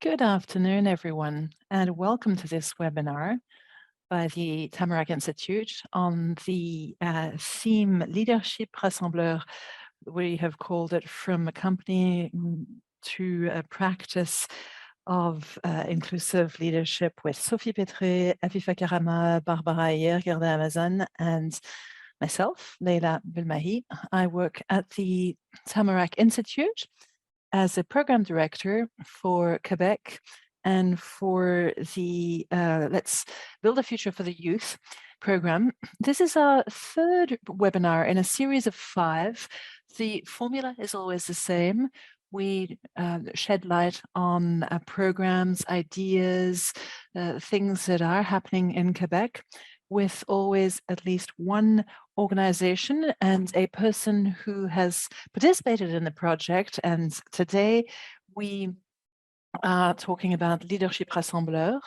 Good afternoon, everyone, and welcome to this webinar by the Tamarack Institute on the theme Leadership Rassembleur. We have called it from a company to a practice of inclusive leadership with Sophie Pétré, Afifa Karama, Eyer and Guerda Amazan, and myself, Layla Belmahi. I work at the Tamarack Institute as a program director for Quebec and for the Let's Build a Future for the Youth program. This is our third webinar in a series of 5. The formula is always the same. We shed light on programs, ideas, things that are happening in Quebec, with always at least one organization and a person who has participated in the project. And today we are talking about Leadership Rassembleur.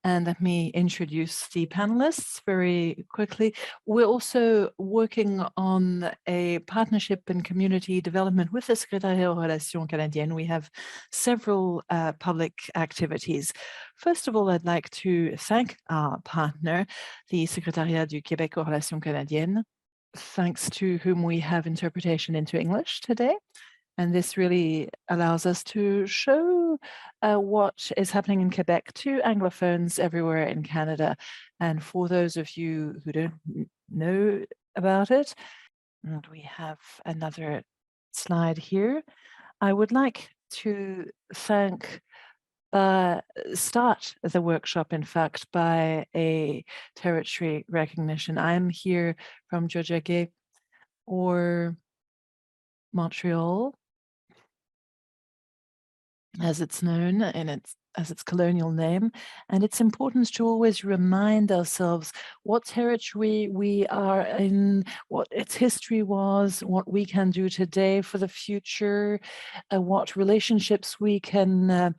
And let me introduce the panelists very quickly. We're also working on a partnership and community development with the Secrétariat aux Relations Canadiennes. We have several public activities. First of all, I'd like to thank our partner, the Secrétariat du Québec aux Relations Canadiennes, thanks to whom we have interpretation into English today. And this really allows us to show what is happening in Quebec to Anglophones everywhere in Canada. And for those of you who don't know about it, and we have another slide here, I would like to start the workshop, in fact, by a territory recognition. I'm here from Jojage, or Montreal, as it's known as its colonial name. And it's important to always remind ourselves what territory we are in, what its history was, what we can do today for the future, what relationships we can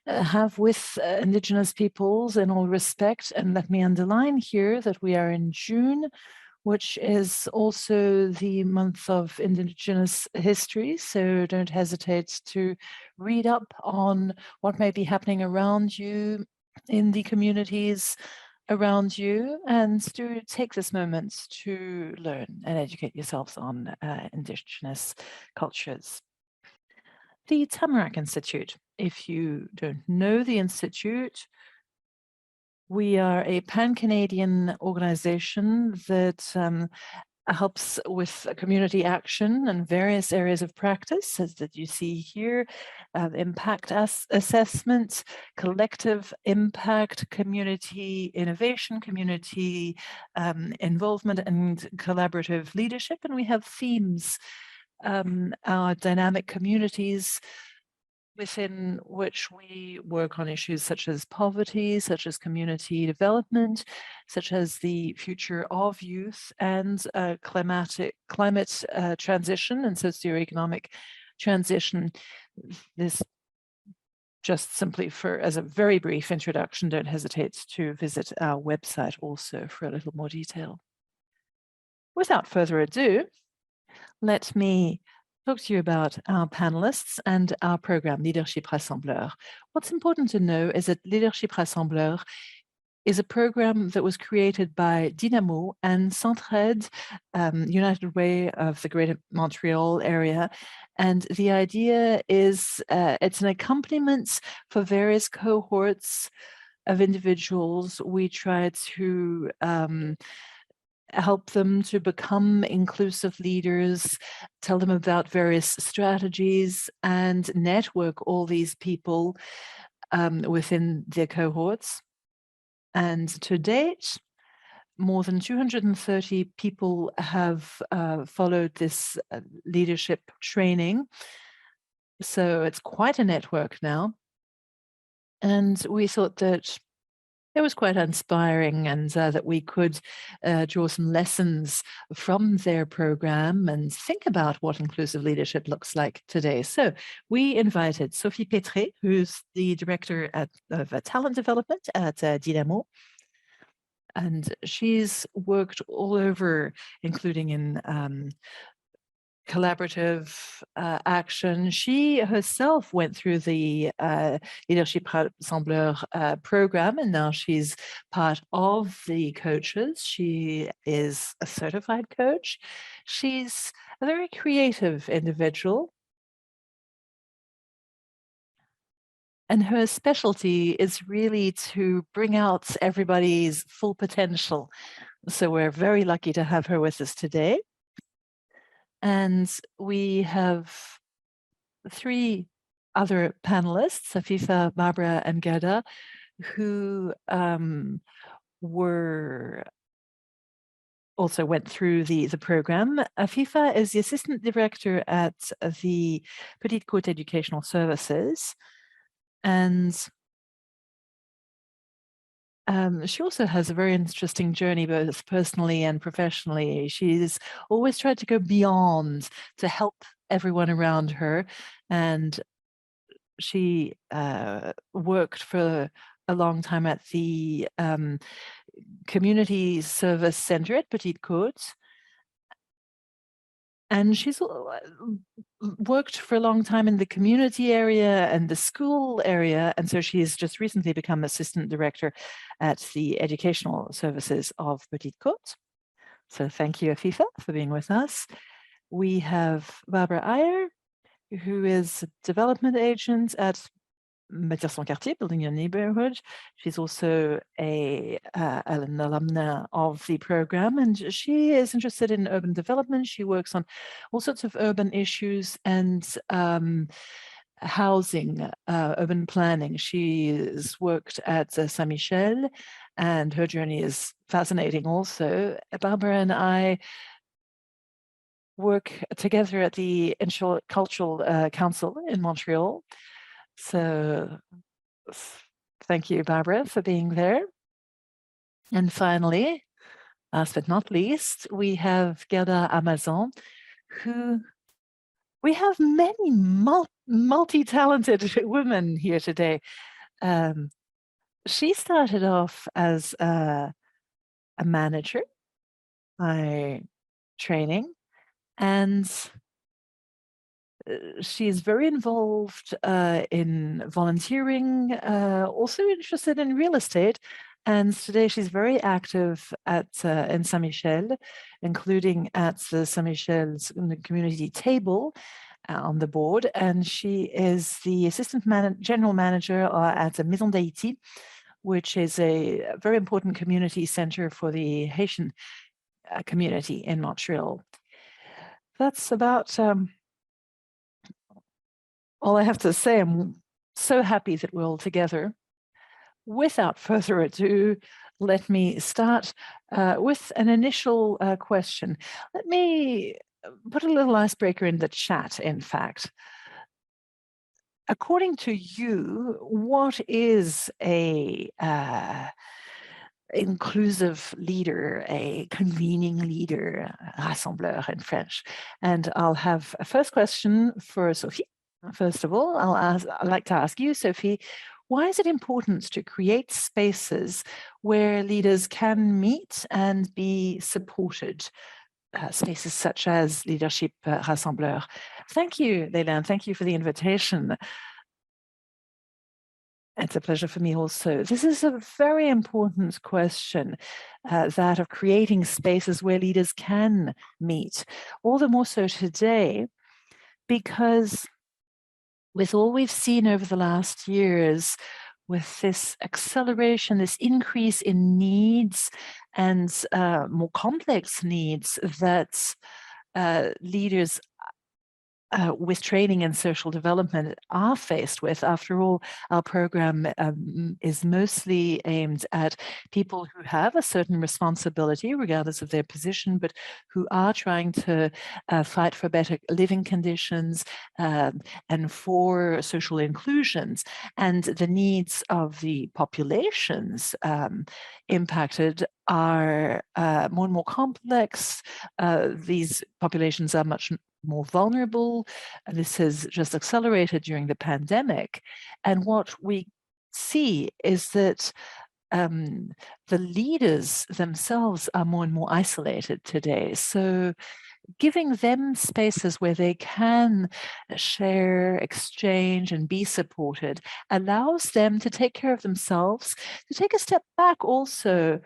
have with Indigenous peoples in all respect. And let me underline here that we are in June, which is also the month of Indigenous history. So don't hesitate to read up on what may be happening around you in the communities around you, and to take this moment to learn and educate yourselves on Indigenous cultures. The Tamarack Institute. If you don't know the Institute, we are a pan-Canadian organization that helps with community action and various areas of practice, as that you see here, impact assessment, collective impact, community innovation, community involvement, and collaborative leadership. And we have themes, our dynamic communities, within which we work on issues such as poverty, such as community development, such as the future of youth, and climate transition and socioeconomic transition. This just simply as a very brief introduction. Don't hesitate to visit our website also for a little more detail. Without further ado, let me talk to you about our panelists and our program, Leadership Rassembleur. What's important to know is that Leadership Rassembleur is a program that was created by Dynamo and Centraide, United Way of the Greater Montreal area. And the idea is it's an accompaniment for various cohorts of individuals. We try to help them to become inclusive leaders, tell them about various strategies, and network all these people within their cohorts. And to date, more than 230 people have followed this leadership training. So it's quite a network now. And we thought that it was quite inspiring, and that we could draw some lessons from their program and think about what inclusive leadership looks like today. So we invited Sophie Pétré, who's the director of talent development at Dynamo. And she's worked all over, including in collaborative action. She herself went through the Leadership Rassembleur program, and now she's part of the coaches. She is a certified coach. She's a very creative individual. And her specialty is really to bring out everybody's full potential. So we're very lucky to have her with us today. And we have 3 other panelists, Afifa, Barbara, and Gerda, who also went through the program. Afifa is the assistant director at the Petite Côte Educational Services, and she also has a very interesting journey, both personally and professionally. She's always tried to go beyond to help everyone around her, and she worked for a long time at the community service center at Petite Côte. And she's worked for a long time in the community area and the school area. And so she's just recently become assistant director at the educational services of Petite Côte. So thank you, Afifa, for being with us. We have Barbara Eyer, who is a development agent at Bâtir son quartier, building your neighborhood. She's also an alumna of the program, and she is interested in urban development. She works on all sorts of urban issues and housing, urban planning. She's worked at Saint-Michel, and her journey is fascinating also. Barbara and I work together at the Cultural Council in Montreal. So thank you, Barbara, for being there. And finally, last but not least, we have Guerda Amazan, who we have many multi-talented women here today. She started off as a manager by training, and she's very involved in volunteering, also interested in real estate. And today she's very active at in Saint-Michel, including at the Saint-Michel's community table on the board. And she is the assistant general manager at the Maison d'Haïti, which is a very important community center for the Haitian community in Montreal. That's about all I have to say. I'm so happy that we're all together. Without further ado, let me start with an initial question. Let me put a little icebreaker in the chat, in fact. According to you, what is a inclusive leader, a convening leader, rassembleur in French? And I'll have a first question for Sophie. First of all, I'd like to ask you, Sophie, why is it important to create spaces where leaders can meet and be supported? Spaces such as Leadership Rassembleur. Thank you, Layla, and thank you for the invitation. It's a pleasure for me also. This is a very important question, that of creating spaces where leaders can meet. All the more so today, because with all we've seen over the last years, with this acceleration, this increase in needs and more complex needs that leaders with training and social development are faced with. After all, our program is mostly aimed at people who have a certain responsibility, regardless of their position, but who are trying to fight for better living conditions and for social inclusions. And the needs of the populations impacted are more and more complex. These populations are much more vulnerable. This has just accelerated during the pandemic. And what we see is that the leaders themselves are more and more isolated today. So giving them spaces where they can share, exchange, and be supported allows them to take care of themselves, to take a step back also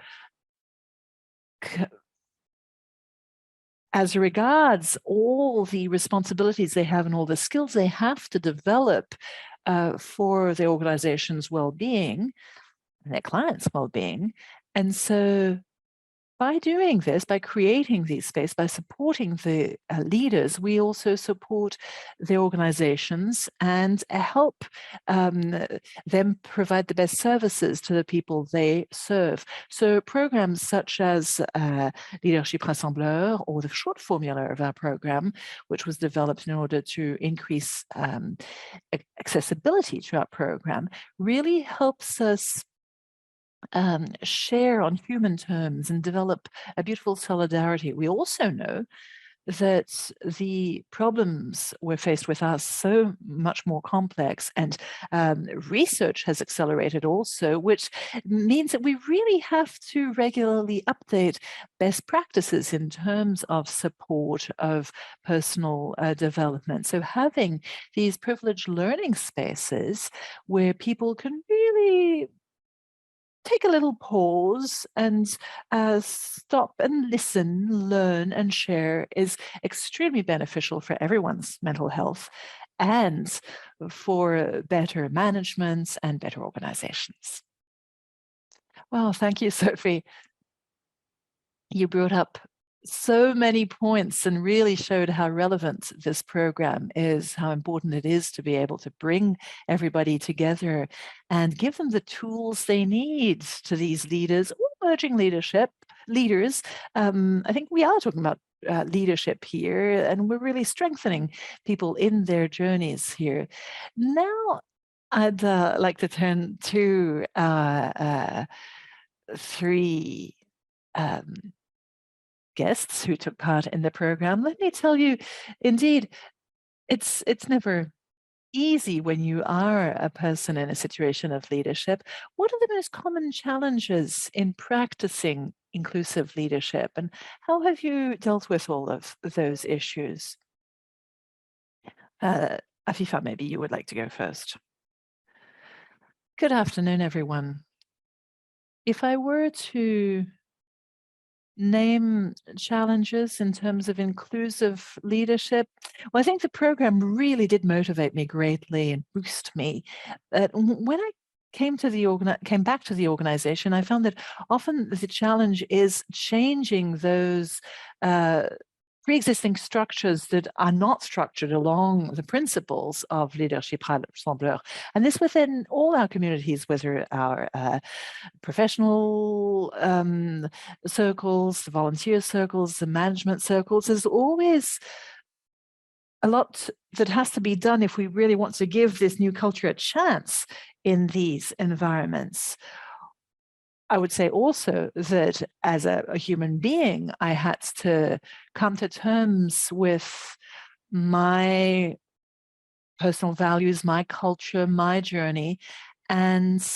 as regards all the responsibilities they have and all the skills they have to develop for their organization's well-being and their clients' well-being. And so by doing this, by creating these space, by supporting the leaders, we also support the organizations and help them provide the best services to the people they serve. So programs such as Leadership Rassembleur, or the short formula of our program, which was developed in order to increase accessibility to our program, really helps us share on human terms and develop a beautiful solidarity. We also know that the problems we're faced with are so much more complex, and research has accelerated also, which means that we really have to regularly update best practices in terms of support of personal development. So having these privileged learning spaces where people can really take a little pause and stop and listen, learn, and share is extremely beneficial for everyone's mental health and for better management and better organizations. Well, thank you, Sophie. You brought up so many points and really showed how relevant this program is, how important it is to be able to bring everybody together and give them the tools they need to these leaders or emerging leaders. I think we are talking about leadership here, and we're really strengthening people in their journeys here. Now, I'd like to turn to three guests who took part in the program. Let me tell you, indeed, it's never easy when you are a person in a situation of leadership. What are the most common challenges in practicing inclusive leadership, and how have you dealt with all of those issues? Afifa, maybe you would like to go first. Good afternoon, everyone. If I were to name challenges in terms of inclusive leadership, well, I think the program really did motivate me greatly and boost me. When I came back to the organization, I found that often the challenge is changing those pre-existing structures that are not structured along the principles of leadership rassembleur. And this within all our communities, whether our professional circles, the volunteer circles, the management circles. There's always a lot that has to be done if we really want to give this new culture a chance in these environments. I would say also that as a human being, I had to come to terms with my personal values, my culture, my journey, and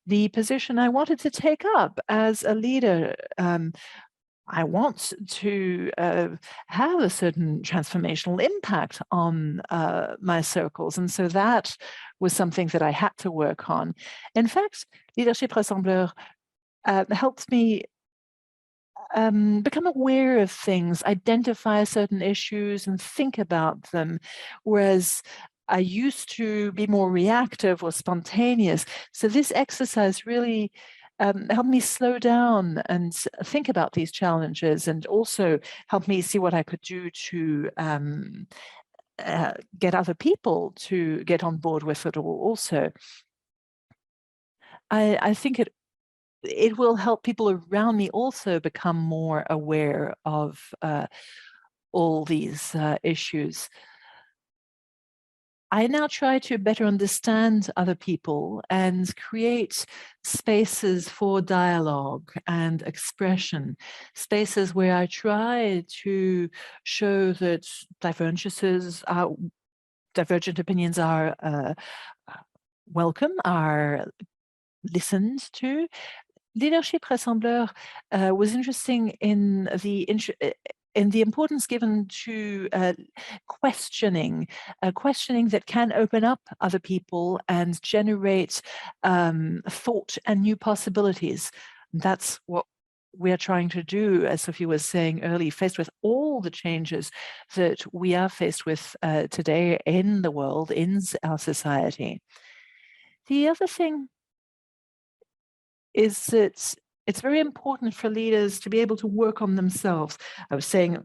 the position I wanted to take up as a leader. I want to have a certain transformational impact on my circles. And so that was something that I had to work on. In fact, Leadership Rassembleur helped me become aware of things, identify certain issues and think about them, whereas I used to be more reactive or spontaneous. So this exercise really helped me slow down and think about these challenges, and also helped me see what I could do to get other people to get on board with it also. I think it will help people around me also become more aware of all these issues. I now try to better understand other people and create spaces for dialogue and expression, spaces where I try to show that divergent opinions are welcome, are listened to. Leadership Rassembleur was interesting in in the importance given to questioning that can open up other people and generate thought and new possibilities. That's what we are trying to do, as Sophie was saying earlier, faced with all the changes that we are faced with today in the world, in our society. The other thing is that it's very important for leaders to be able to work on themselves. I was saying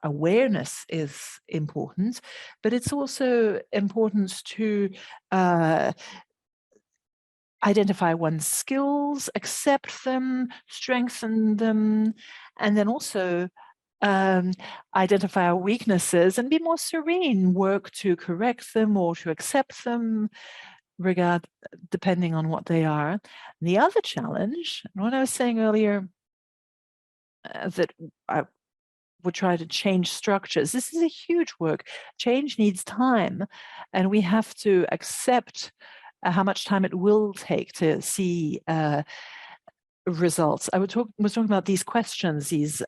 awareness is important, but it's also important to identify one's skills, accept them, strengthen them, and then also identify our weaknesses and be more serene, work to correct them or to accept them, depending on what they are. And the other challenge, and what I was saying earlier, that I would try to change structures. This is a huge work. Change needs time, and we have to accept how much time it will take to see results. I was talking about these questions, these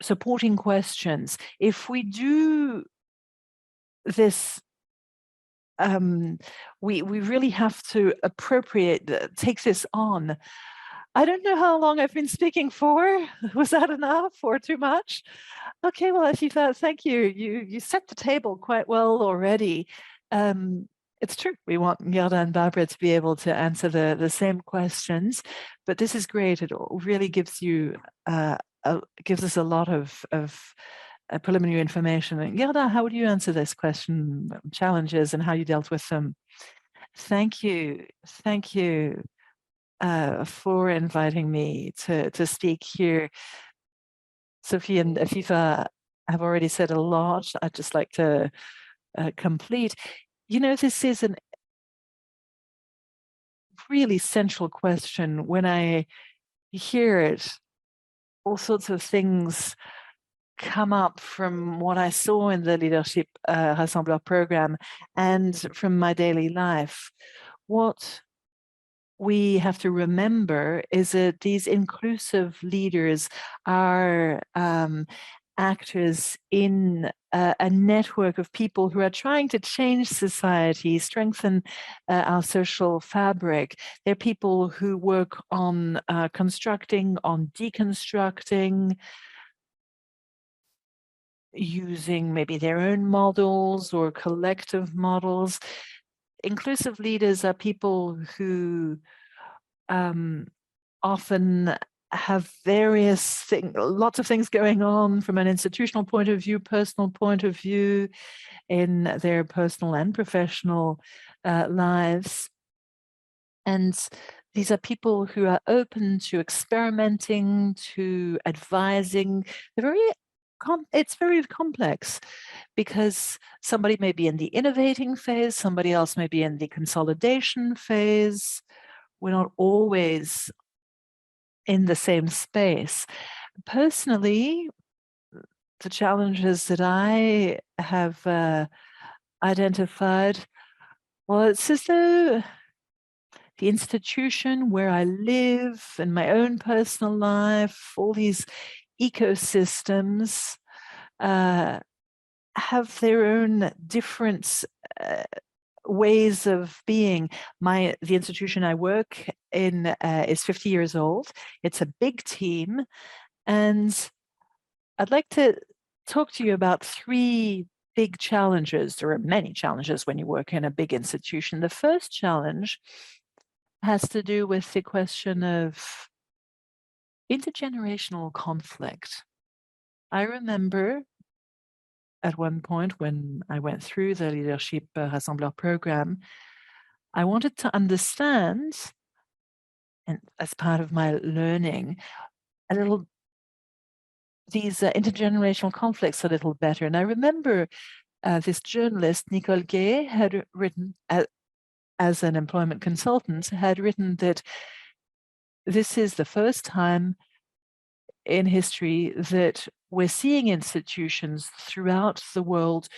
supporting questions. If we do this, we really have to take this on. I don't know how long I've been speaking for. Was that enough or too much? Okay, well, Afifa, thank you. You set the table quite well already. It's true, we want Guerda and Barbara to be able to answer the same questions, but this is great. It really gives you gives us a lot of preliminary information. And Guerda, how would you answer this question, challenges, and how you dealt with them? Thank you. Thank you for inviting me to speak here. Sophie and Afifa have already said a lot. I'd just like to complete. You know, this is a really central question. When I hear it, all sorts of things come up from what I saw in the leadership Rassembleur program and from my daily life. What we have to remember is that these inclusive leaders are actors in a network of people who are trying to change society, strengthen our social fabric. They're people who work on constructing, on deconstructing, using maybe their own models or collective models. Inclusive leaders are people who often have lots of things going on from an institutional point of view, personal point of view, in their personal and professional lives. And these are people who are open to experimenting, to advising. It's very complex because somebody may be in the innovating phase, somebody else may be in the consolidation phase. We're not always in the same space. Personally, the challenges that I have identified, well, it's as though the institution where I live and my own personal life, all these ecosystems have their own different ways of being. The institution I work in is 50 years old. It's a big team. And I'd like to talk to you about 3 big challenges. There are many challenges when you work in a big institution. The first challenge has to do with the question of intergenerational conflict. I remember at one point when I went through the leadership Rassembleur program, I wanted to understand, and as part of my learning, these intergenerational conflicts a little better. And I remember this journalist, Nicole Gay, had written, as an employment consultant, had written that this is the first time in history that we're seeing institutions throughout the world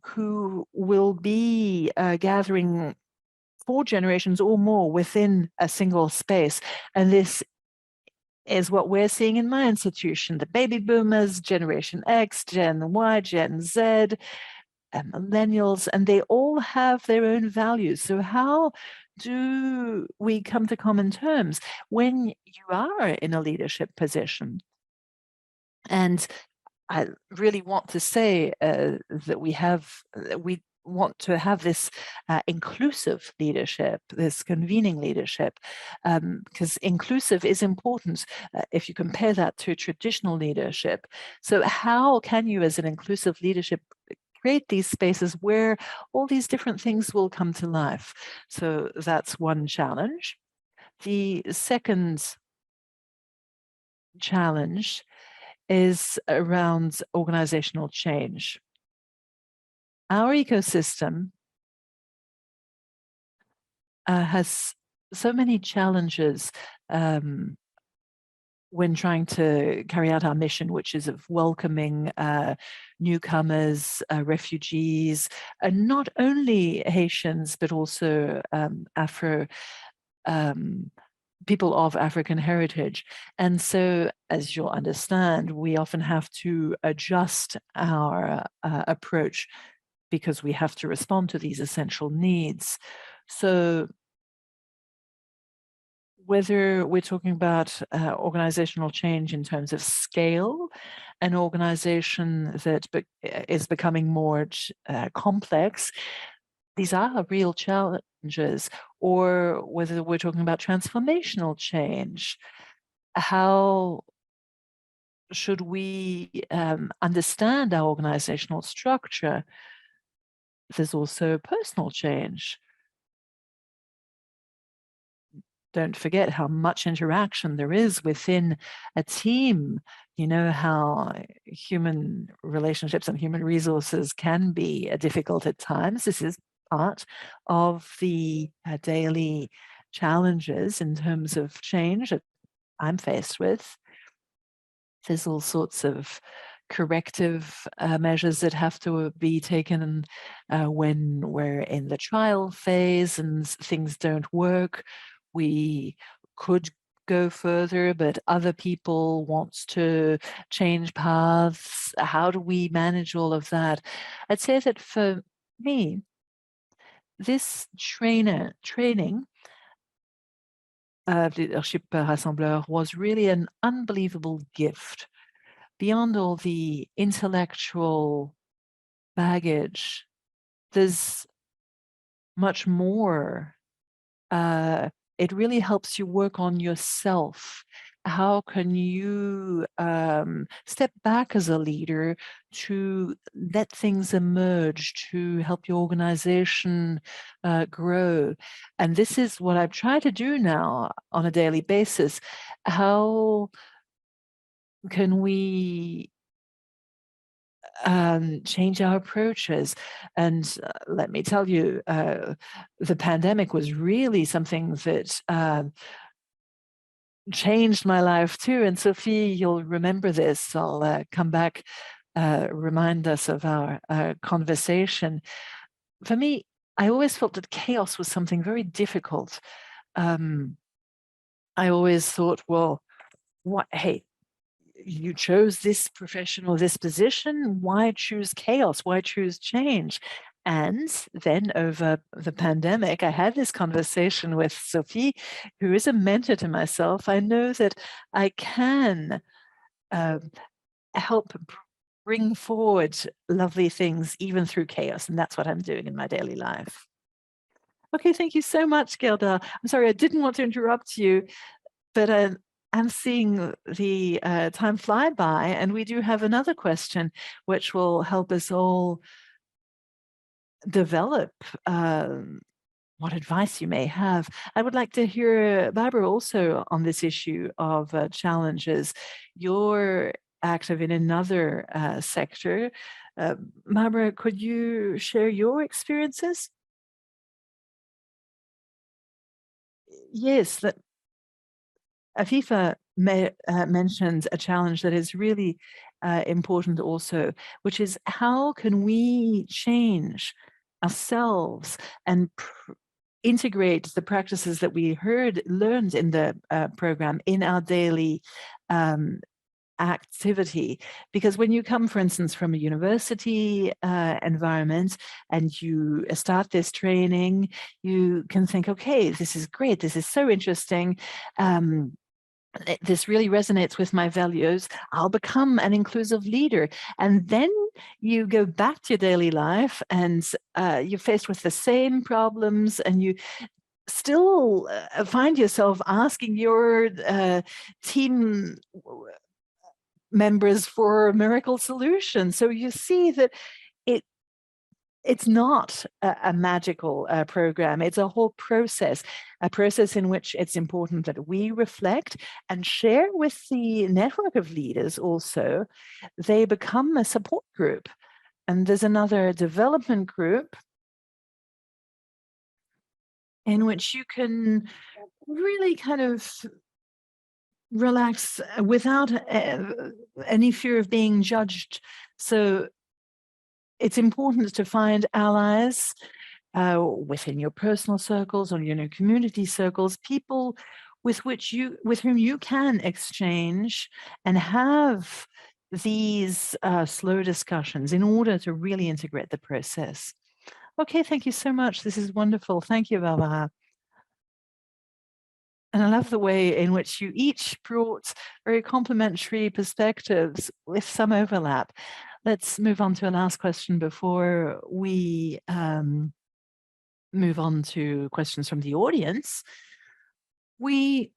who will be gathering 4 generations or more within a single space. And this is what we're seeing in my institution. The baby boomers, Generation X, Gen Y, Gen Z, and millennials, and they all have their own values. So how do we come to common terms when you are in a leadership position? And I really want to say that we want to have this inclusive leadership, this convening leadership, because inclusive is important if you compare that to traditional leadership. So how can you, as an inclusive leadership, create these spaces where all these different things will come to life? So that's one challenge. The second challenge is around organizational change. Our ecosystem has so many challenges when trying to carry out our mission, which is of welcoming newcomers, refugees, and not only Haitians, but also people of African heritage. And so, as you'll understand, we often have to adjust our approach because we have to respond to these essential needs. So whether we're talking about organizational change in terms of scale, an organization that is becoming more complex, these are real challenges, or whether we're talking about transformational change, how should we understand our organizational structure? There's also personal change. Don't forget how much interaction there is within a team. You know how human relationships and human resources can be difficult at times. This is part of the daily challenges in terms of change that I'm faced with. There's all sorts of corrective measures that have to be taken when we're in the trial phase and things don't work. We could go further, but other people want to change paths. How do we manage all of that? I'd say that for me, this training of leadership rassembleur was really an unbelievable gift. Beyond all the intellectual baggage, there's much more. It really helps you work on yourself. How can you step back as a leader to let things emerge, to help your organization grow? And this is what I try to do now on a daily basis. How can we change our approaches? And let me tell you, the pandemic was really something that changed my life too. And Sophie, you'll remember this. I'll come back, remind us of our conversation. For me, I always felt that chaos was something very difficult. I always thought, well, hey, you chose this profession or this position, why choose chaos? Why choose change? And then over the pandemic, I had this conversation with Sophie, who is a mentor to myself. I know that I can help bring forward lovely things even through chaos. And that's what I'm doing in my daily life. Okay, thank you so much, Guerda. I'm sorry, I didn't want to interrupt you, but I'm seeing the time fly by, and we do have another question which will help us all develop what advice you may have. I would like to hear Barbara also on this issue of challenges. You're active in another sector. Barbara, could you share your experiences? Yes, Afifa mentions a challenge that is really important also, which is how can we change ourselves and integrate the practices that we learned in the program in our daily activity. Because when you come, for instance, from a university environment and you start this training, you can think, okay, this is great, this is so interesting, this really resonates with my values, I'll become an inclusive leader. And then you go back to your daily life and you're faced with the same problems, and you still find yourself asking your team members for a miracle solution. So you see that it's not a magical program. It's a whole process, a process in which it's important that we reflect and share with the network of leaders also. They become a support group. And there's another development group in which you can really kind of relax without any fear of being judged. So it's important to find allies within your personal circles or your community circles, people with whom you can exchange and have these slow discussions in order to really integrate the process. Okay, thank you so much. This is wonderful. Thank you, Barbara. And I love the way in which you each brought very complementary perspectives with some overlap. Let's move on to a last question before we move on to questions from the audience. We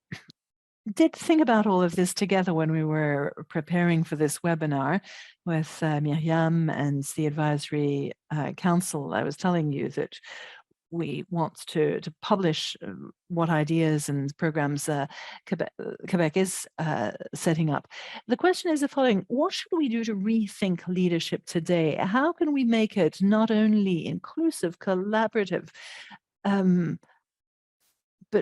did think about all of this together when we were preparing for this webinar with Myriam and the advisory council. I was telling you that we want to publish what ideas and programs Quebec is setting up. The question is the following: what should we do to rethink leadership today? How can we make it not only inclusive, collaborative, but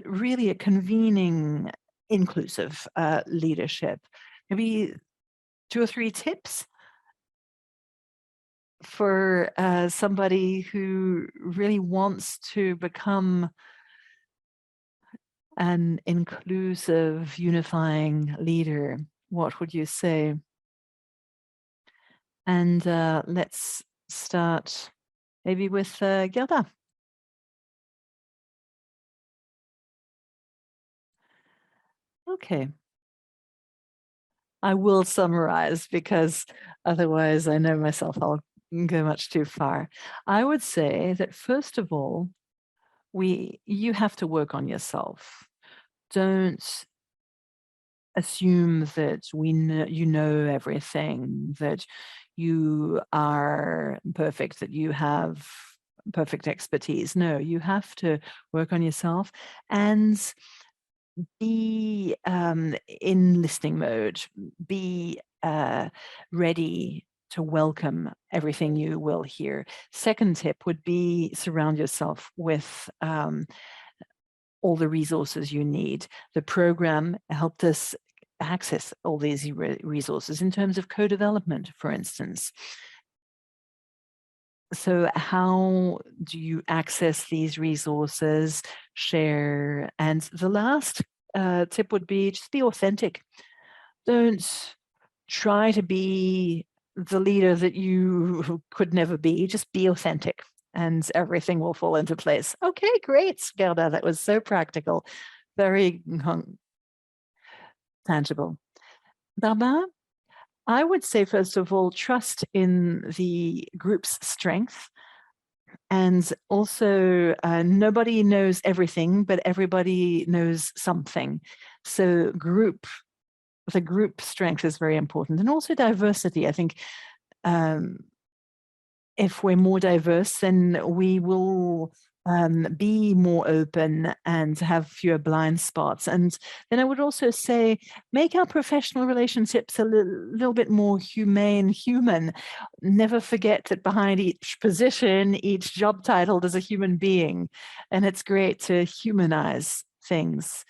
really a convening, inclusive leadership? Maybe 2 or 3 tips for somebody who really wants to become an inclusive, unifying leader. What would you say? And let's start maybe with Guerda. Okay. I will summarize because otherwise I know myself, I'll go much too far. I would say that first of all, you have to work on yourself. Don't assume that you know everything, that you are perfect, that you have perfect expertise. No, you have to work on yourself and be in listening mode, be ready to welcome everything you will hear. Second tip would be surround yourself with all the resources you need. The program helped us access all these resources in terms of co-development, for instance. So how do you access these resources, share? And the last tip would be just be authentic. Don't try to be the leader that you could never be. Just be authentic and everything will fall into place. Okay, great, Gerda. That was so practical, very tangible. Barbara, I would say, first of all, trust in the group's strength. And also, nobody knows everything, but everybody knows something. So the group strength is very important. And also diversity. I think if we're more diverse, then we will be more open and have fewer blind spots. And then I would also say, make our professional relationships a little bit more human. Never forget that behind each position, each job title, there's a human being. And it's great to humanize things.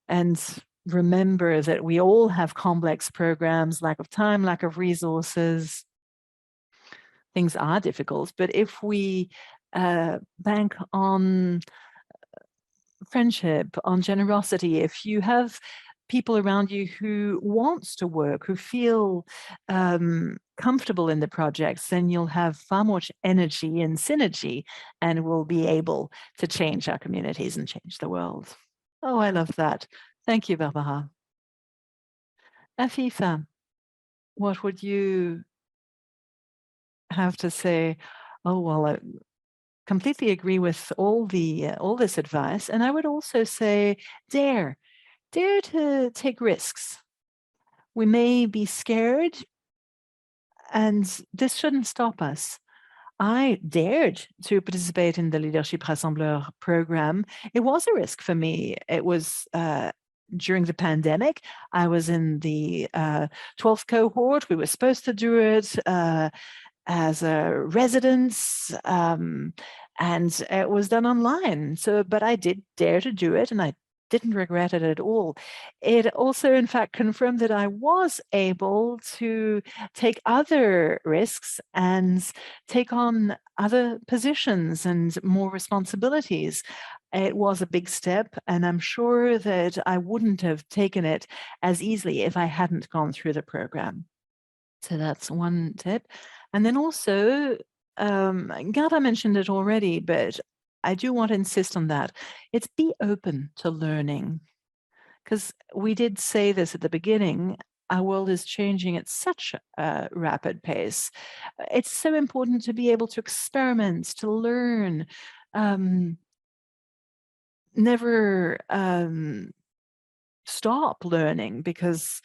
And remember that we all have complex programs, lack of time, lack of resources. Things are difficult, but if we bank on friendship, on generosity, if you have people around you who wants to work, who feel comfortable in the projects, then you'll have far more energy and synergy, and we'll be able to change our communities and change the world. Oh, I love that. Thank you, Barbara. Afifa, what would you have to say? Oh, well, I completely agree with all this advice. And I would also say, dare to take risks. We may be scared, and this shouldn't stop us. I dared to participate in the Leadership Rassembleur program. It was a risk for me. It was during the pandemic. I was in the 12th cohort. We were supposed to do it as a residence, and it was done online. But I did dare to do it, and I didn't regret it at all. It also, in fact, confirmed that I was able to take other risks and take on other positions and more responsibilities. It was a big step, and I'm sure that I wouldn't have taken it as easily if I hadn't gone through the program. So that's one tip. And then also, Gerda mentioned it already, but I do want to insist on that. It's be open to learning, because we did say this at the beginning. Our world is changing at such a rapid pace. It's so important to be able to experiment, to learn, never stop learning, because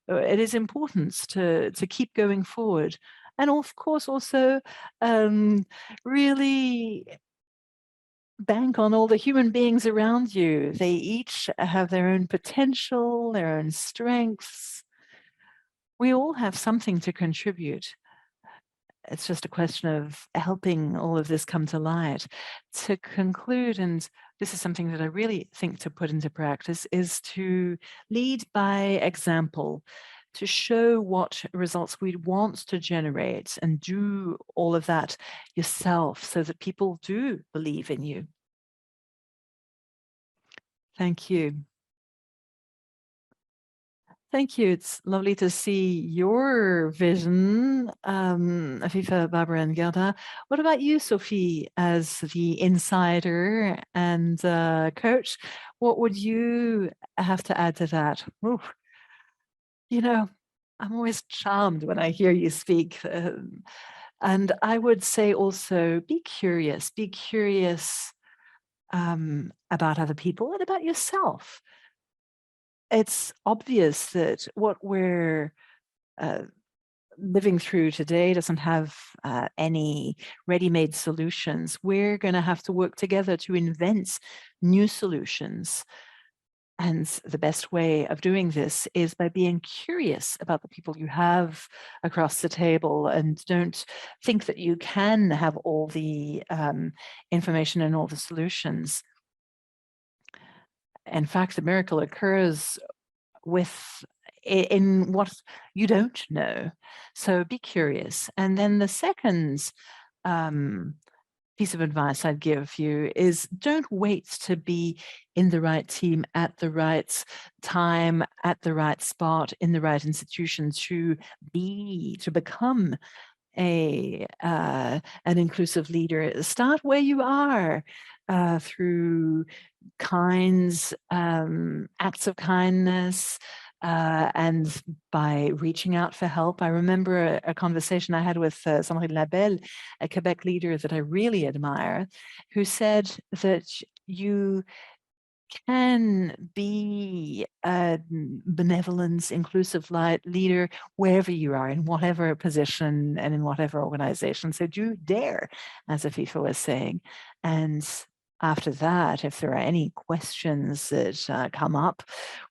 it is important to keep going forward. And of course, also really bank on all the human beings around you. They each have their own potential, their own strengths. We all have something to contribute. It's just a question of helping all of this come to light. To conclude, and this is something that I really think to put into practice, is to lead by example, to show what results we want to generate, and do all of that yourself so that people do believe in you. Thank you. Thank you. It's lovely to see your vision, Afifa, Barbara, and Gerda. What about you, Sophie, as the insider and coach? What would you have to add to that? Ooh, you know, I'm always charmed when I hear you speak. And I would say also, be curious. Be curious about other people and about yourself. It's obvious that what we're uh, living through today doesn't have any ready-made solutions. We're going to have to work together to invent new solutions. And the best way of doing this is by being curious about the people you have across the table, and don't think that you can have all the information and all the solutions. In fact, the miracle occurs in what you don't know. So be curious. And then the second piece of advice I'd give you is, don't wait to be in the right team at the right time, at the right spot, in the right institution to become an inclusive leader. Start where you are, through acts of kindness, and by reaching out for help. I remember a conversation I had with Sandrine Labelle, a Quebec leader that I really admire, who said that you can be a benevolent, inclusive leader wherever you are, in whatever position and in whatever organization. So do dare, as Afifa was saying. And after that, if there are any questions that come up,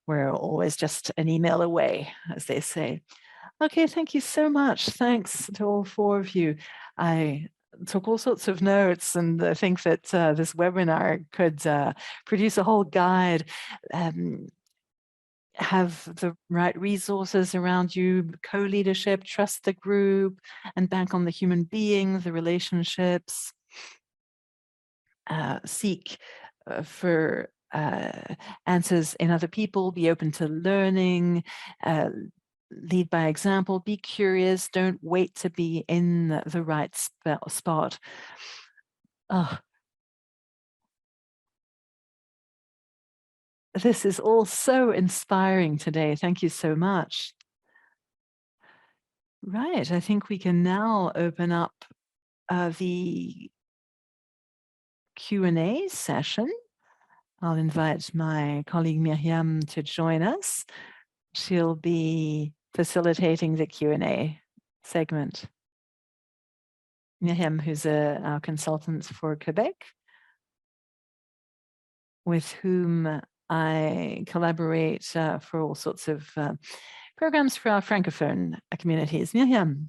we're always just an email away, as they say. Okay, thank you so much. Thanks to all four of you. I took all sorts of notes, and I think that this webinar could produce a whole guide. Have the right resources around you, co-leadership, trust the group, and bank on the human being, the relationships. Seek for answers in other people, be open to learning, lead by example, be curious, don't wait to be in the right spot. Oh, this is all so inspiring today. Thank you so much. Right, I think we can now open up the Q&A session. I'll invite my colleague Myriam to join us. She'll be facilitating the Q&A segment. Myriam, who's our consultant for Quebec, with whom I collaborate for all sorts of programs for our Francophone communities. Myriam.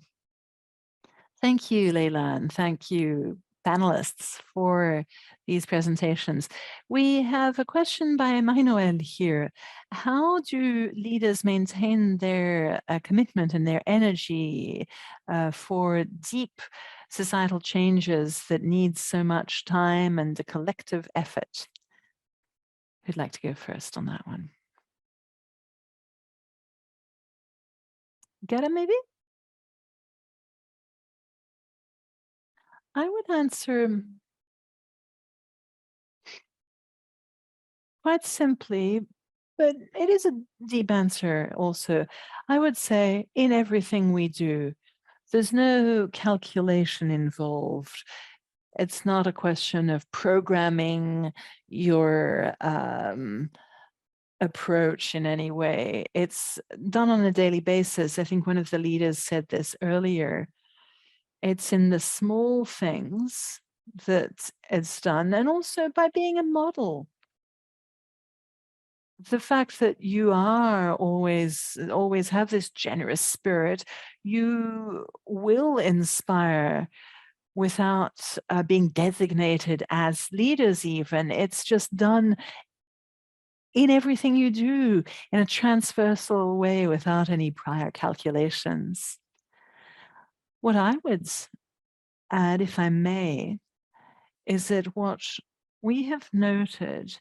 Thank you, Layla, and thank you, panelists, for these presentations. We have a question by Marie-Noël here. How do leaders maintain their commitment and their energy for deep societal changes that need so much time and a collective effort? Who'd like to go first on that one? Guerda, maybe? I would answer quite simply, but it is a deep answer also. I would say in everything we do, there's no calculation involved. It's not a question of programming your approach in any way. It's done on a daily basis. I think one of the leaders said this earlier. It's in the small things that it's done, and also by being a model. The fact that you are always have this generous spirit, you will inspire without being designated as leaders even. It's just done in everything you do in a transversal way without any prior calculations. What I would add, if I may, is that what we have noted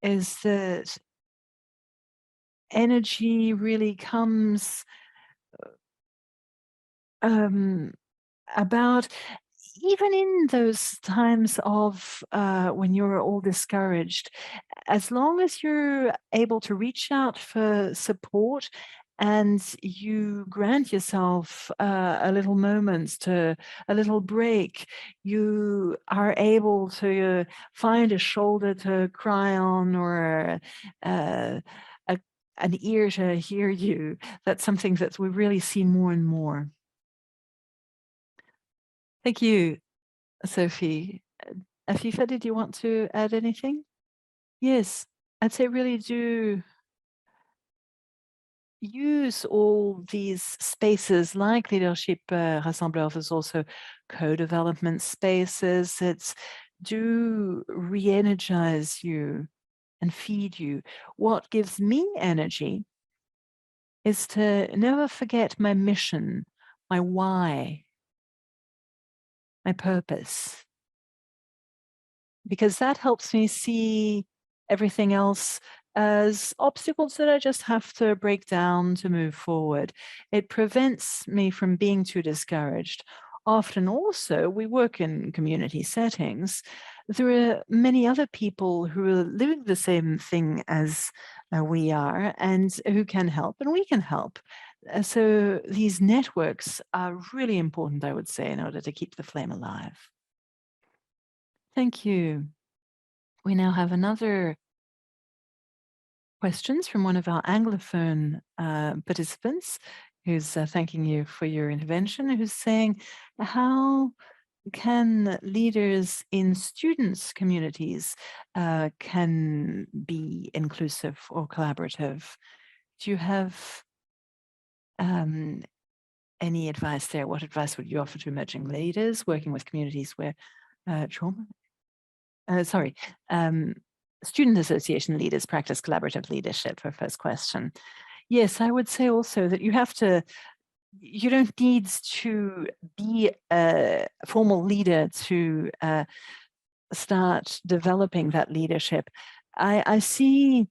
is that energy really comes about even in those times of when you're all discouraged, as long as you're able to reach out for support and you grant yourself a little moments to a little break, you are able to find a shoulder to cry on or an ear to hear you. That's something that we really see more and more. Thank you, Sophie. Afifa, did you want to add anything? Yes, I'd say really do use all these spaces like leadership rassembleurs. There's also co-development spaces that do re-energize you and feed you. What gives me energy is to never forget my mission, my why, my purpose, because that helps me see everything else as obstacles that I just have to break down to move forward. It prevents me from being too discouraged. Often also, we work in community settings. There are many other people who are living the same thing as we are and who can help, and we can help. So these networks are really important, I would say, in order to keep the flame alive. Thank you. We now have another questions from one of our Anglophone participants who's thanking you for your intervention, who's saying, how can leaders in students' communities can be inclusive or collaborative? Do you have any advice there? What advice would you offer to emerging leaders working with communities where trauma? Student association leaders practice collaborative leadership, for first question. Yes, I would say also that you don't need to be a formal leader to start developing that leadership. I see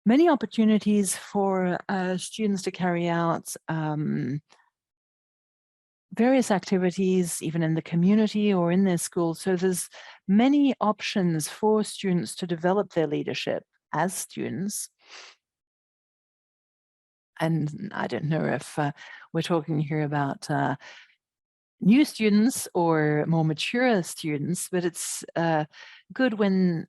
many opportunities for students to carry out various activities, even in the community or in their school. So there's many options for students to develop their leadership as students. And I don't know if we're talking here about new students or more mature students, but it's good when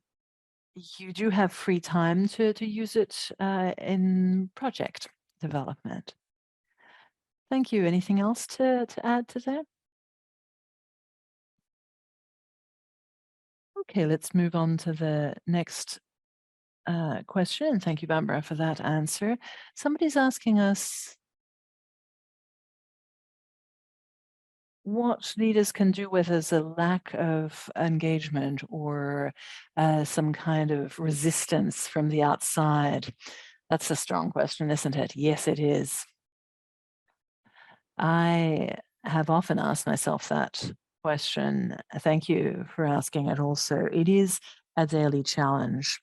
you do have free time to use it in project development. Thank you. Anything else to add to that? Okay, let's move on to the next question. Thank you, Barbara, for that answer. Somebody's asking us what leaders can do with as a lack of engagement or some kind of resistance from the outside. That's a strong question, isn't it? Yes, it is. I have often asked myself that question. Thank you for asking it also. It is a daily challenge.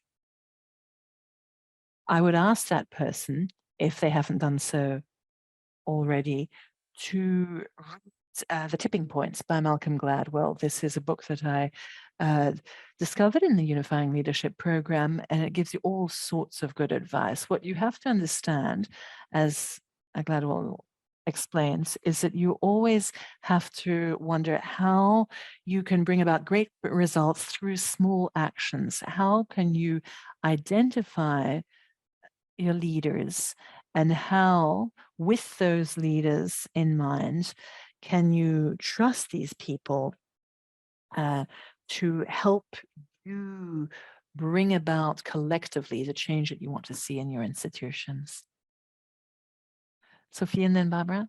I would ask that person, if they haven't done so already, to read The Tipping Points by Malcolm Gladwell. This is a book that I discovered in the Unifying Leadership program, and it gives you all sorts of good advice. What you have to understand, as Gladwell explains, is that you always have to wonder how you can bring about great results through small actions. How can you identify your leaders, and how, with those leaders in mind, can you trust these people to help you bring about collectively the change that you want to see in your institutions? Sophie and then Barbara?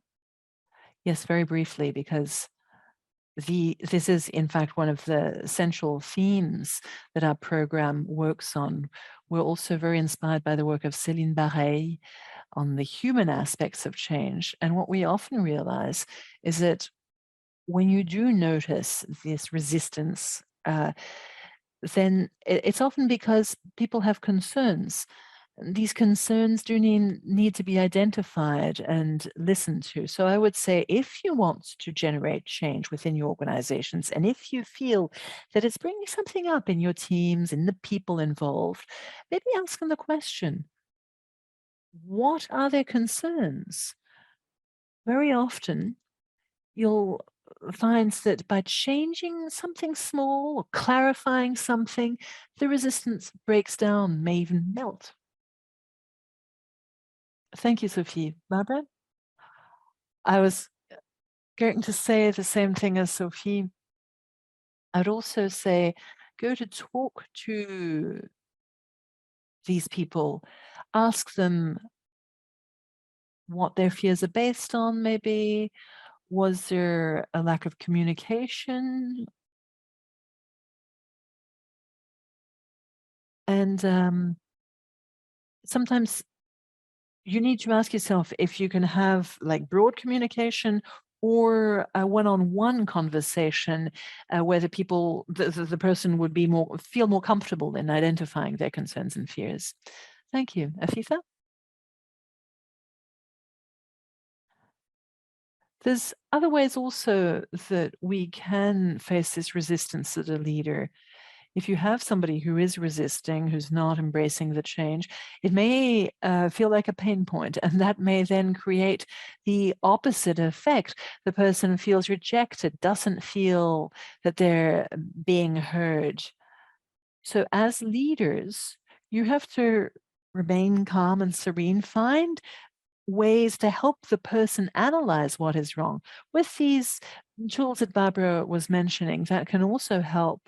Yes, very briefly, because this is in fact one of the central themes that our program works on. We're also very inspired by the work of Céline Bareil on the human aspects of change. And what we often realize is that when you do notice this resistance, then it's often because people have concerns. These concerns do need to be identified and listened to. So I would say, if you want to generate change within your organizations, and if you feel that it's bringing something up in your teams, in the people involved, maybe ask them the question, what are their concerns? Very often, you'll find that by changing something small or clarifying something, the resistance breaks down, may even melt. Thank you, Sophie. Barbara? I was going to say the same thing as Sophie. I'd also say go to talk to these people, ask them what their fears are based on, maybe. Was there a lack of communication? And sometimes you need to ask yourself if you can have like broad communication or a one-on-one conversation where the person would be feel more comfortable in identifying their concerns and fears. Thank you. Afifa? There's other ways also that we can face this resistance as a leader. If you have somebody who is resisting, who's not embracing the change, it may feel like a pain point, and that may then create the opposite effect. The person feels rejected, doesn't feel that they're being heard. So as leaders, you have to remain calm and serene, find ways to help the person analyze what is wrong. With these tools that Barbara was mentioning, that can also help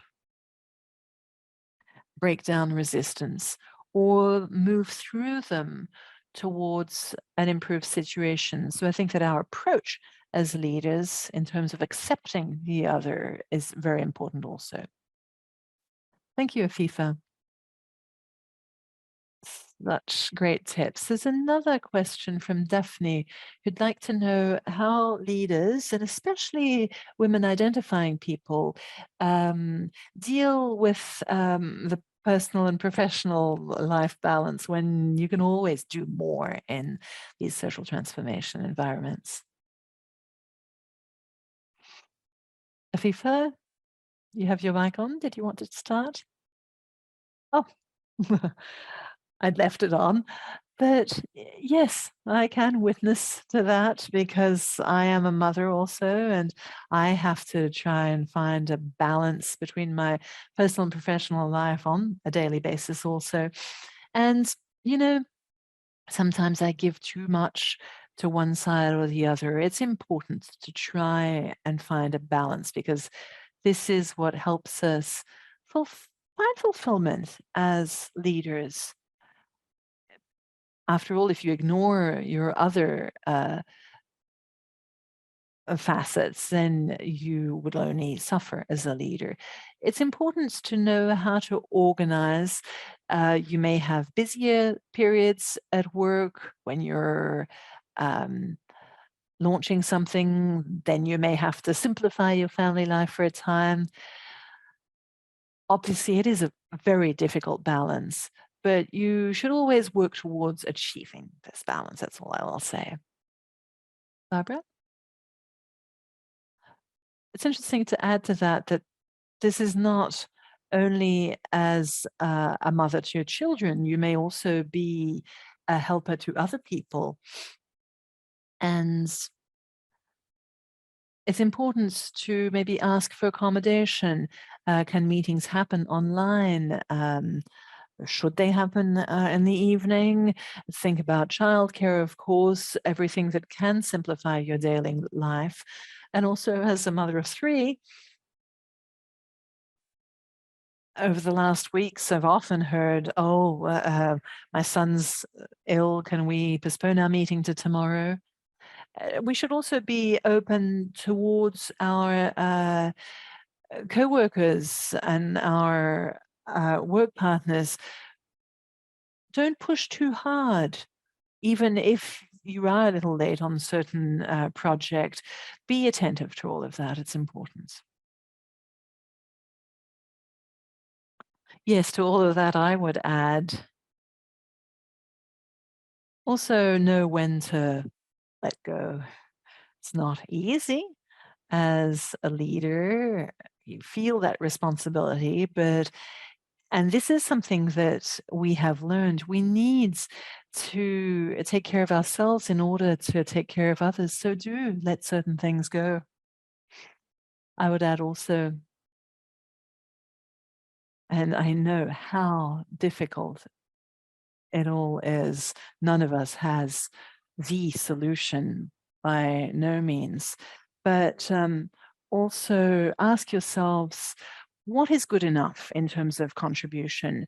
break down resistance or move through them towards an improved situation. So I think that our approach as leaders in terms of accepting the other is very important also. Thank you, Afifa. Such great tips. There's another question from Daphne who'd like to know how leaders, and especially women identifying people, deal with the personal and professional life balance when you can always do more in these social transformation environments. Afifa, you have your mic on. Did you want to start? Oh, I'd left it on. But yes, I can witness to that because I am a mother also, and I have to try and find a balance between my personal and professional life on a daily basis also. And, you know, sometimes I give too much to one side or the other. It's important to try and find a balance because this is what helps us find fulfillment as leaders. After all, if you ignore your other facets, then you would only suffer as a leader. It's important to know how to organize. You may have busier periods at work when you're um, launching something, then you may have to simplify your family life for a time. Obviously, it is a very difficult balance, but you should always work towards achieving this balance. That's all I will say. Barbara? It's interesting to add to that that this is not only as a mother to your children, you may also be a helper to other people. And it's important to maybe ask for accommodation. Can meetings happen online? Should they happen in the evening? Think about childcare, of course, everything that can simplify your daily life. And also, as a mother of three, over the last weeks, I've often heard, "Oh, my son's ill. Can we postpone our meeting to tomorrow?" We should also be open towards our co-workers and our work partners. Don't push too hard, even if you are a little late on a certain project. Be attentive to all of that. It's important. Yes, to all of that, I would add also know when to let go. It's not easy as a leader. You feel that responsibility, but and this is something that we have learned. We need to take care of ourselves in order to take care of others. So do let certain things go. I would add also, and I know how difficult it all is. None of us has the solution by no means. But also ask yourselves what is good enough in terms of contribution?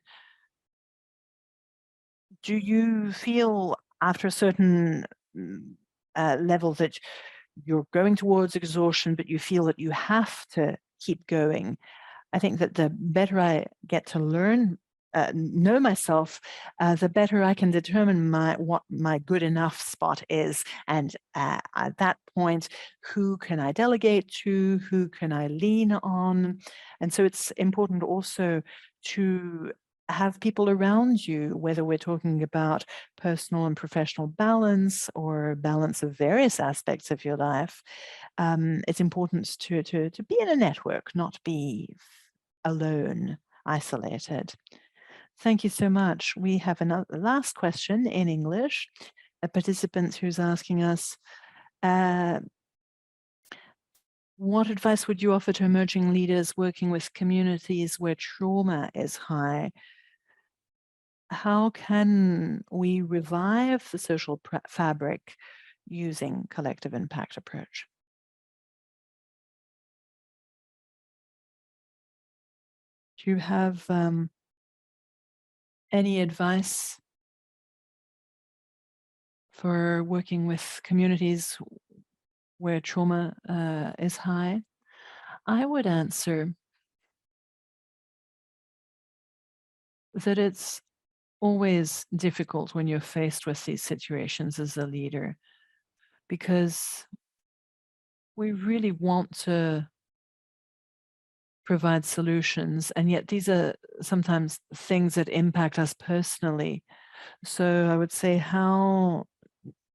Do you feel after a certain level that you're going towards exhaustion, but you feel that you have to keep going? I think that the better I get to learn, know myself, the better I can determine what my good enough spot is. And at that point, who can I delegate to? Who can I lean on? And so it's important also to have people around you, whether we're talking about personal and professional balance or balance of various aspects of your life. It's important to be in a network, not be alone, isolated. Thank you so much. We have another last question in English. A participant who's asking us, uh, what advice would you offer to emerging leaders working with communities where trauma is high? How can we revive the social fabric using collective impact approach? Do you have any advice for working with communities where trauma is high? I would answer that it's always difficult when you're faced with these situations as a leader because we really want to provide solutions, and yet these are sometimes things that impact us personally. So I would say how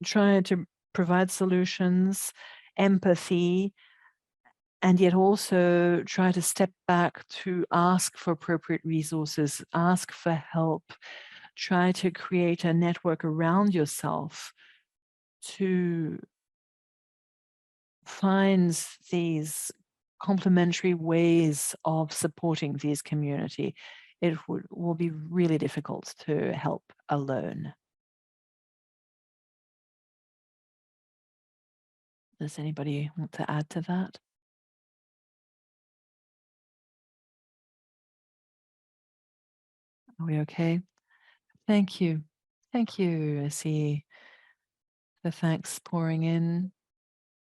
try to provide solutions, empathy, and yet also try to step back to ask for appropriate resources, ask for help, try to create a network around yourself to find these complementary ways of supporting these community. It will be really difficult to help alone. Does anybody want to add to that? Are we okay? Thank you. Thank you. I see the thanks pouring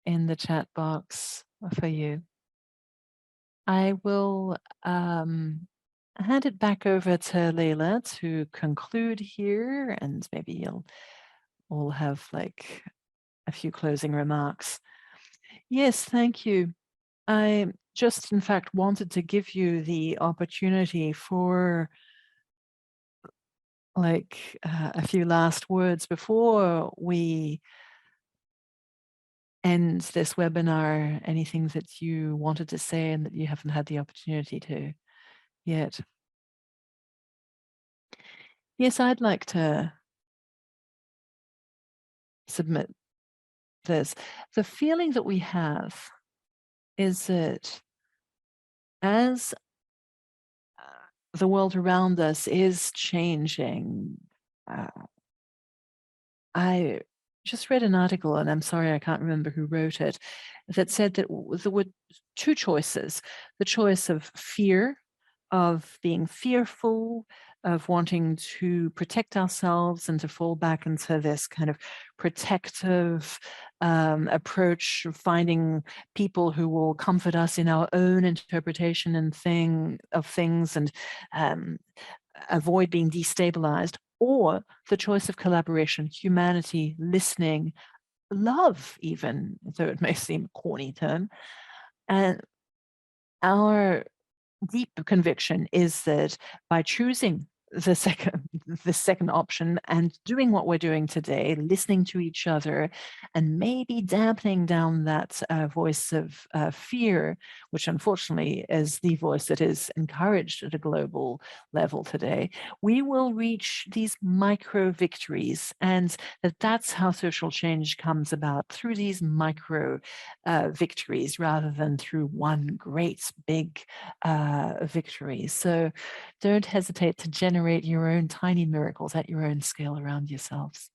in the chat box for you. I will hand it back over to Layla to conclude here, and maybe you'll all have like a few closing remarks. Yes, thank you. I just, in fact, wanted to give you the opportunity for like a few last words before we end this webinar. Anything that you wanted to say and that you haven't had the opportunity to yet? Yes, I'd like to submit this. The feeling that we have is that as the world around us is changing, uh, I just read an article, and I'm sorry, I can't remember who wrote it, that said that there were two choices: the choice of fear, of being fearful, of wanting to protect ourselves and to fall back into this kind of protective approach, of finding people who will comfort us in our own interpretation and of things, and avoid being destabilized, or the choice of collaboration, humanity, listening, love, even though it may seem a corny term. And our deep conviction is that by choosing the second option and doing what we're doing today, listening to each other, and maybe dampening down that voice of fear, which unfortunately is the voice that is encouraged at a global level today, we will reach these micro victories, and that's how social change comes about, through these micro victories rather than through one great big victory. So don't hesitate to generate your own tiny miracles at your own scale around yourselves.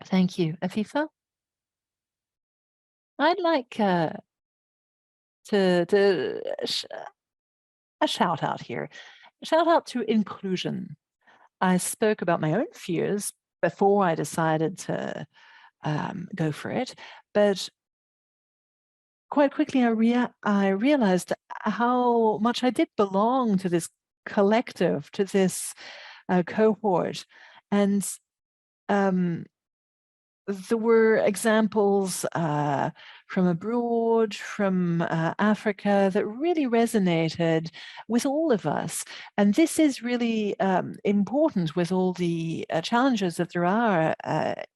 Thank you. Afifa? I'd like a shout out here. A shout out to inclusion. I spoke about my own fears before I decided to go for it, but quite quickly I realized how much I did belong to this collective, to this cohort. And there were examples from abroad, from Africa, that really resonated with all of us. And this is really important with all the challenges that there are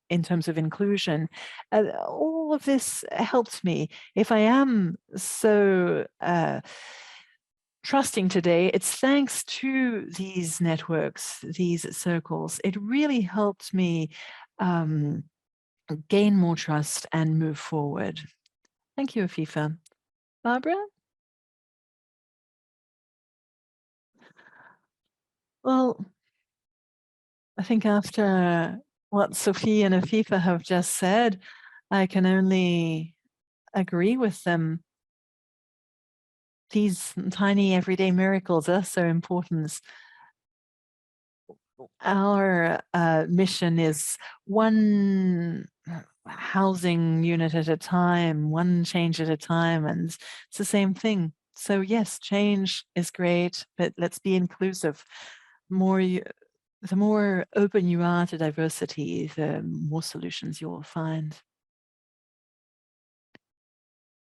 in terms of inclusion. All of this helped me. If I am so trusting today, it's thanks to these networks, these circles. It really helped me gain more trust and move forward. Thank you, Afifa. Barbara? Well, I think after what Sophie and Afifa have just said, I can only agree with them. These tiny everyday miracles are so important. Our mission is one housing unit at a time, one change at a time, and it's the same thing. So yes, change is great, but let's be inclusive. The more open you are to diversity, the more solutions you will find.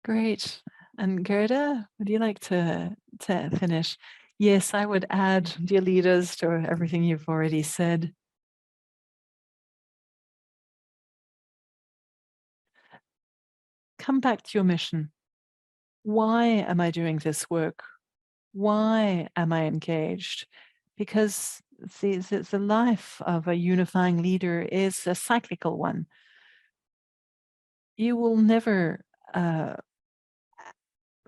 Great. And Gerda, would you like to finish? Yes, I would add, dear leaders, to everything you've already said. Come back to your mission. Why am I doing this work? Why am I engaged? Because the life of a unifying leader is a cyclical one. You will never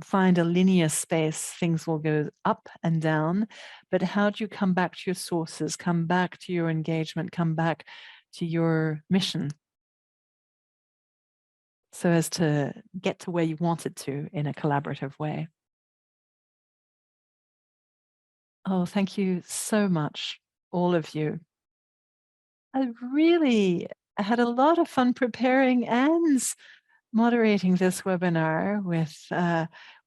find a linear space. Things will go up and down. But how do you come back to your sources, come back to your engagement, come back to your mission so as to get to where you wanted to in a collaborative way? Oh, thank you so much, all of you. I really had a lot of fun preparing and moderating this webinar with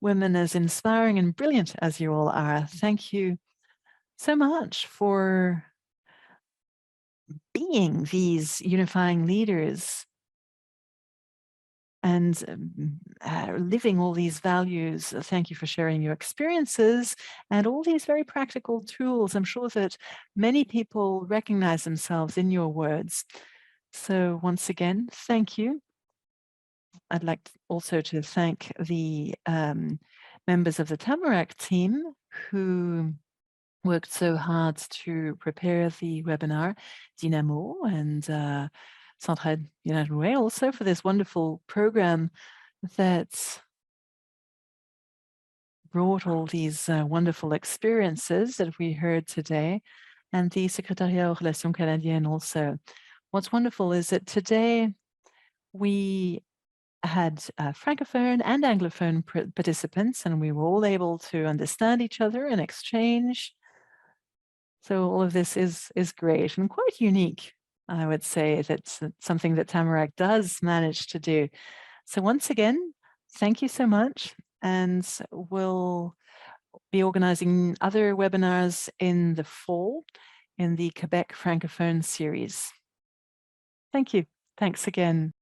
women as inspiring and brilliant as you all are. Thank you so much for being these unifying leaders and living all these values. Thank you for sharing your experiences and all these very practical tools. I'm sure that many people recognize themselves in your words. So once again, thank you. I'd like also to thank the members of the Tamarack team who worked so hard to prepare the webinar, Dynamo and Centre United Way also for this wonderful program that brought all these wonderful experiences that we heard today, and the Secrétariat aux Relations Canadiennes also. What's wonderful is that today we had Francophone and Anglophone participants, and we were all able to understand each other and exchange. So all of this is great and quite unique. I would say that's something that Tamarack does manage to do. So once again, thank you so much. And we'll be organizing other webinars in the fall in the Quebec Francophone series. Thank you. Thanks again.